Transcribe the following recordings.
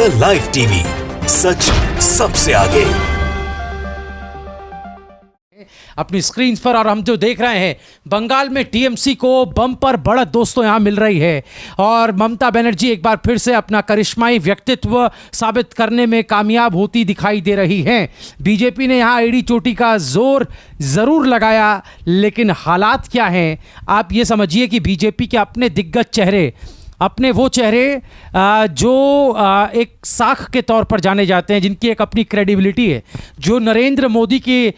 The live TV, सच सबसे आगे। अपनी स्क्रीन पर और हम जो देख रहे हैं, बंगाल में टीएमसी को बम्पर बढ़त दोस्तों यहां मिल रही है और ममता बनर्जी एक बार फिर से अपना करिश्माई व्यक्तित्व साबित करने में कामयाब होती दिखाई दे रही हैं। बीजेपी ने यहां एड़ी चोटी का जोर जरूर लगाया, लेकिन हालात क्या हैं आप ये समझिए कि बीजेपी के अपने दिग्गज चेहरे, अपने वो चेहरे जो एक साख के तौर पर जाने जाते हैं, जिनकी एक अपनी क्रेडिबिलिटी है, जो नरेंद्र मोदी के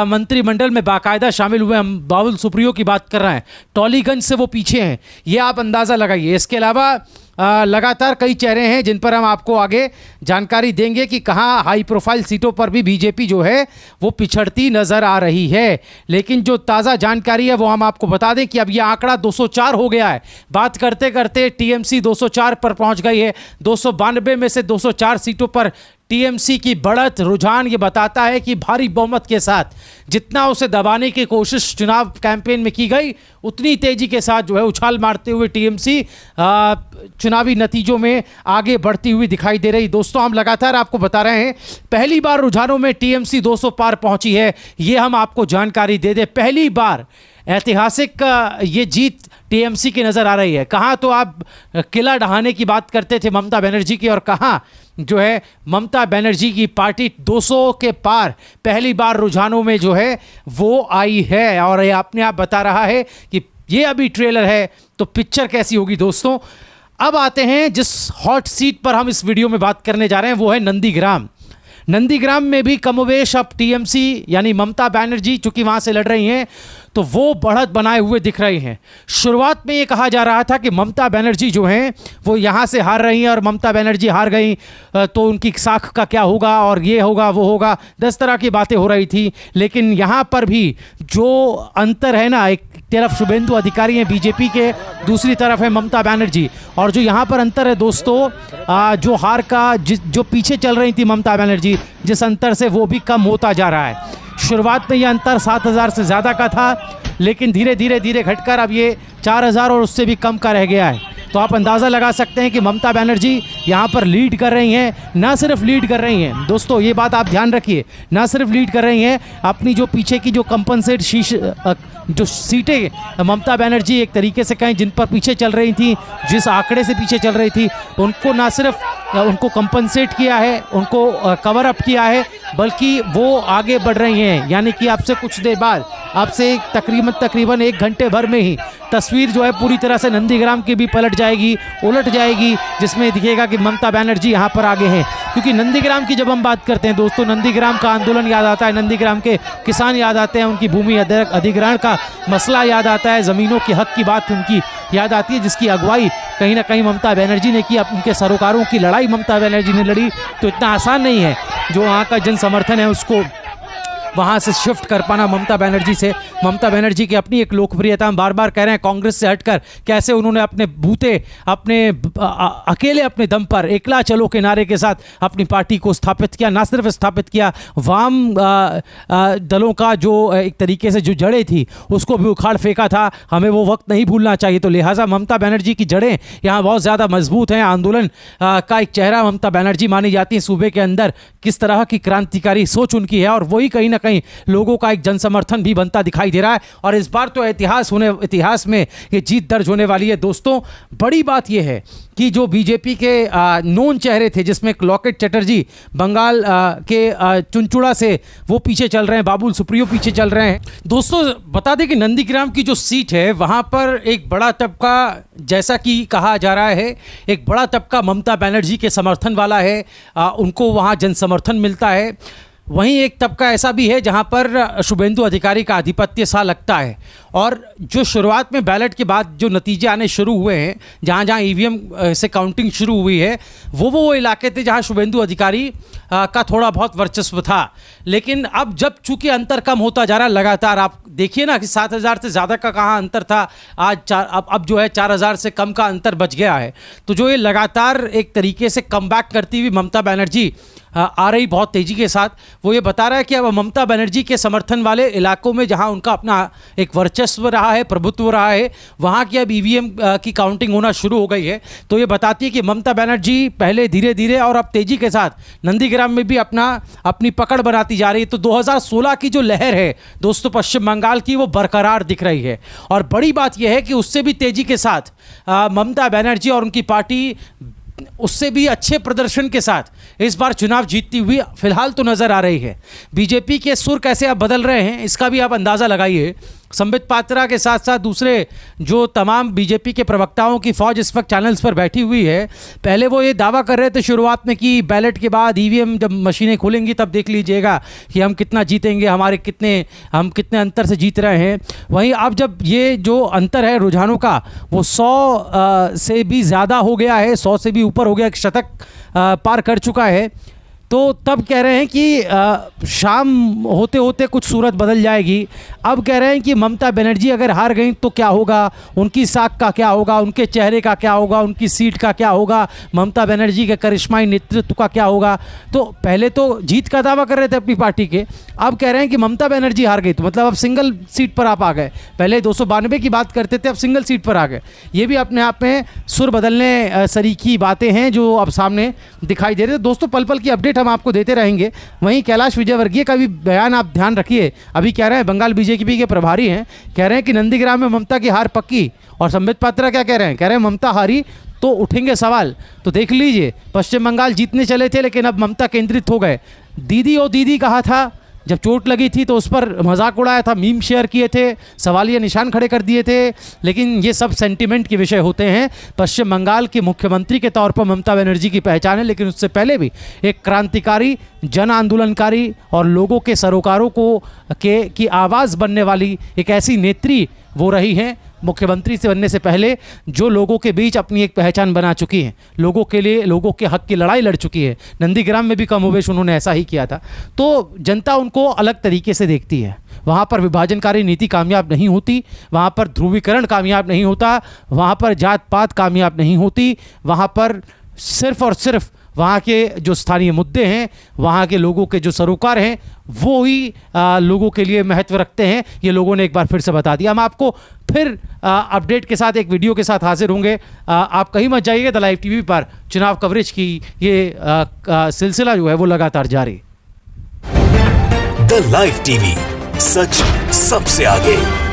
मंत्रिमंडल में बाकायदा शामिल हुए, हम बाबुल सुप्रियो की बात कर रहे हैं, टॉलीगंज से वो पीछे हैं, ये आप अंदाज़ा लगाइए। इसके अलावा लगातार कई चेहरे हैं जिन पर हम आपको आगे जानकारी देंगे कि कहाँ हाई प्रोफाइल सीटों पर भी बीजेपी जो है वो पिछड़ती नज़र आ रही है। लेकिन जो ताज़ा जानकारी है वो हम आपको बता दें कि अब ये आंकड़ा 204 हो गया है। बात करते करते टीएमसी 204 पर पहुंच गई है। 292 में से 204 सीटों पर टीएमसी की बढ़त रुझान ये बताता है कि भारी बहुमत के साथ जितना उसे दबाने की कोशिश चुनाव कैंपेन में की गई, उतनी तेजी के साथ जो है उछाल मारते हुए टीएमसी चुनावी नतीजों में आगे बढ़ती हुई दिखाई दे रही। दोस्तों, हम लगातार आपको बता रहे हैं, पहली बार रुझानों में टीएमसी 200 पार पहुंची है, ये हम आपको जानकारी दे दें। पहली बार ऐतिहासिक ये जीत टीएमसी की नज़र आ रही है। कहाँ तो आप किला ढहाने की बात करते थे ममता बनर्जी की, और कहाँ जो है ममता बनर्जी की पार्टी 200 के पार पहली बार रुझानों में जो है वो आई है। और ये अपने आप बता रहा है कि ये अभी ट्रेलर है, तो पिक्चर कैसी होगी। दोस्तों, अब आते हैं जिस हॉट सीट पर हम इस वीडियो में बात करने जा रहे हैं, वो है नंदीग्राम। नंदीग्राम में भी कमोवेश अब टीएमसी यानी ममता बनर्जी चूंकि वहाँ से लड़ रही हैं, तो वो बढ़त बनाए हुए दिख रही हैं। शुरुआत में ये कहा जा रहा था कि ममता बनर्जी जो हैं वो यहाँ से हार रही हैं और ममता बनर्जी हार गई तो उनकी साख का क्या होगा और ये होगा वो होगा, 10 तरह की बातें हो रही थी। लेकिन यहाँ पर भी जो अंतर है ना, एक तरफ शुभेंदु अधिकारी हैं बीजेपी के, दूसरी तरफ है ममता बनर्जी, और जो यहाँ पर अंतर है दोस्तों, जो हार का जो पीछे चल रही थी ममता बनर्जी, जिस अंतर से वो भी कम होता जा रहा है। शुरुआत में यह अंतर 7,000 से ज़्यादा का था, लेकिन धीरे धीरे घटकर अब ये 4,000 और उससे भी कम का रह गया है। तो आप अंदाज़ा लगा सकते हैं कि ममता बनर्जी यहाँ पर लीड कर रही हैं। ना सिर्फ लीड कर रही हैं दोस्तों, ये बात आप ध्यान रखिए, ना सिर्फ लीड कर रही हैं, अपनी जो पीछे की जो कंपनसेट जो सीटें ममता बनर्जी एक तरीके से कहें जिन पर पीछे चल रही थी, जिस आंकड़े से पीछे चल रही थी, उनको ना सिर्फ उनको कंपनसेट किया है, उनको कवर अप किया है, बल्कि वो आगे बढ़ रही हैं। यानी कि आपसे कुछ देर बाद, आपसे तकरीबन 1 घंटे भर में ही तस्वीर जो है पूरी तरह से नंदीग्राम की भी उलट जाएगी, जिसमें दिखेगा कि ममता बनर्जी यहाँ पर आगे हैं। क्योंकि नंदीग्राम की जब हम बात करते हैं दोस्तों, नंदीग्राम का आंदोलन याद आता है, नंदीग्राम के किसान याद आते हैं, उनकी भूमि अधिग्रहण का मसला याद आता है, ज़मीनों के हक की बात उनकी याद आती है, जिसकी अगुवाई कहीं ना कहीं ममता बनर्जी ने की। अब उनके सरोकारों की लड़ाई ममता बनर्जी ने लड़ी, तो इतना आसान नहीं है जो वहाँ का जन समर्थन है उसको वहाँ से शिफ्ट कर पाना ममता बनर्जी से। ममता बनर्जी की अपनी एक लोकप्रियता, हम बार बार कह रहे हैं, कांग्रेस से हटकर कैसे उन्होंने अपने बूते अकेले अपने दम पर एकला चलो के नारे के साथ अपनी पार्टी को स्थापित किया। ना सिर्फ स्थापित किया, वाम दलों का जो एक तरीके से जो जड़ें थी उसको भी उखाड़ फेंका था। हमें वो वक्त नहीं भूलना चाहिए। तो लिहाजा ममता बनर्जी की जड़ें यहाँ बहुत ज़्यादा मजबूत हैं। आंदोलन का एक चेहरा ममता बनर्जी मानी जाती है सूबे के अंदर। किस तरह की क्रांतिकारी सोच उनकी है, और वही कहीं ना कहीं लोगों का एक जन समर्थन भी बनता दिखाई दे रहा है। और इस बार तो इतिहास में ये जीत दर्ज होने वाली है। दोस्तों, बड़ी बात यह है कि जो बीजेपी के नोन चेहरे थे, जिसमें लॉकेट चटर्जी बंगाल के चुनचुड़ा से वो पीछे चल रहे हैं, बाबुल सुप्रियो पीछे चल रहे हैं। दोस्तों, बता दें कि नंदीग्राम की जो सीट है वहाँ पर एक बड़ा तबका, जैसा कि कहा जा रहा है, एक बड़ा तबका ममता बनर्जी के समर्थन वाला है, उनको वहाँ जन समर्थन मिलता है। वहीं एक तबका ऐसा भी है जहां पर शुभेंदु अधिकारी का आधिपत्य सा लगता है। और जो शुरुआत में बैलेट के बाद जो नतीजे आने शुरू हुए हैं, जहां जहां ईवीएम से काउंटिंग शुरू हुई है, वो इलाके थे जहां शुभेंदु अधिकारी का थोड़ा बहुत वर्चस्व था। लेकिन अब जब चूंकि अंतर कम होता जा रहा है लगातार, आप देखिए ना कि 7,000 से ज़्यादा का कहाँ अंतर था, आज अब जो है 4,000 से कम का अंतर बच गया है। तो जो ये लगातार एक तरीके से कम बैक करती हुई ममता बनर्जी आ रही बहुत तेज़ी के साथ, वो ये बता रहा है कि अब ममता बनर्जी के समर्थन वाले इलाकों में जहां उनका अपना एक वर्चस्व वर्चस्व रहा है, प्रभुत्व रहा है, वहाँ की अब ईवीएम की काउंटिंग होना शुरू हो गई है। तो ये बताती है कि ममता बनर्जी पहले धीरे धीरे और अब तेजी के साथ नंदीग्राम में भी अपनी पकड़ बनाती जा रही है। तो 2016 की जो लहर है दोस्तों पश्चिम बंगाल की, वो बरकरार दिख रही है। और बड़ी बात यह है कि उससे भी तेजी के साथ ममता बनर्जी और उनकी पार्टी उससे भी अच्छे प्रदर्शन के साथ इस बार चुनाव जीतती हुई फिलहाल तो नजर आ रही है। बीजेपी के सुर कैसे अब बदल रहे हैं इसका भी आप अंदाजा लगाइए। संबित पात्रा के साथ साथ दूसरे जो तमाम बीजेपी के प्रवक्ताओं की फौज इस वक्त चैनल्स पर बैठी हुई है। पहले वो ये दावा कर रहे थे शुरुआत में कि बैलेट के बाद ईवीएम जब मशीनें खुलेंगी तब देख लीजिएगा कि हम कितना जीतेंगे, हम कितने अंतर से जीत रहे हैं। वहीं अब जब ये जो अंतर है रुझानों का वो 100 से भी ज़्यादा हो गया है, 100 से भी ऊपर हो गया, एक शतक पार कर चुका है, तो तब कह रहे हैं कि शाम होते होते कुछ सूरत बदल जाएगी। अब कह रहे हैं कि ममता बनर्जी अगर हार गई तो क्या होगा, उनकी साख का क्या होगा, उनके चेहरे का क्या होगा, उनकी सीट का क्या होगा, ममता बनर्जी के करिश्माई नेतृत्व का क्या होगा। तो पहले तो जीत का दावा कर रहे थे अपनी पार्टी के, अब कह रहे हैं कि ममता बनर्जी हार गई तो मतलब अब सिंगल सीट पर आप आ गए। पहले 292 की बात करते थे, अब सिंगल सीट पर आ गए। ये भी अपने आप में सुर बदलने सरीकी बातें हैं जो अब सामने दिखाई दे रहे हैं। दोस्तों पल पल की अपडेट हम आपको देते रहेंगे। वहीं कैलाश विजयवर्गीय का भी बयान आप ध्यान रखिए। अभी कह रहे हैं, बंगाल बीजेपी के प्रभारी हैं, कह रहे हैं कि नंदीग्राम में ममता की हार पक्की। और संबित पात्रा क्या कह रहे हैं, कह रहे हैं ममता हारी तो उठेंगे सवाल। तो देख लीजिए, पश्चिम बंगाल जीतने चले थे लेकिन अब ममता केंद्रित हो गए। दीदी ओ दीदी कहा था, जब चोट लगी थी तो उस पर मजाक उड़ाया था, मीम शेयर किए थे, सवालिया निशान खड़े कर दिए थे, लेकिन ये सब सेंटिमेंट के विषय होते हैं। पश्चिम बंगाल की मुख्यमंत्री के तौर पर ममता बनर्जी की पहचान है, लेकिन उससे पहले भी एक क्रांतिकारी, जन आंदोलनकारी और लोगों के सरोकारों की आवाज़ बनने वाली एक ऐसी नेत्री वो रही हैं। मुख्यमंत्री से बनने से पहले जो लोगों के बीच अपनी एक पहचान बना चुकी हैं, लोगों के लिए, लोगों के हक की लड़ाई लड़ चुकी है। नंदीग्राम में भी कमोबेश उन्होंने ऐसा ही किया था। तो जनता उनको अलग तरीके से देखती है। वहाँ पर विभाजनकारी नीति कामयाब नहीं होती, वहाँ पर ध्रुवीकरण कामयाब नहीं होता, वहाँ पर जात पात कामयाब नहीं होती, वहाँ पर सिर्फ और सिर्फ वहाँ के जो स्थानीय मुद्दे हैं, वहाँ के लोगों के जो सरोकार हैं, वो ही लोगों के लिए महत्व रखते हैं। ये लोगों ने एक बार फिर से बता दिया। हम आपको फिर अपडेट के साथ एक वीडियो के साथ हाजिर होंगे। आप कहीं मत जाइए, द लाइव टीवी पर चुनाव कवरेज की ये सिलसिला जो है वो लगातार जारी। द लाइव टीवी, सच सबसे आगे।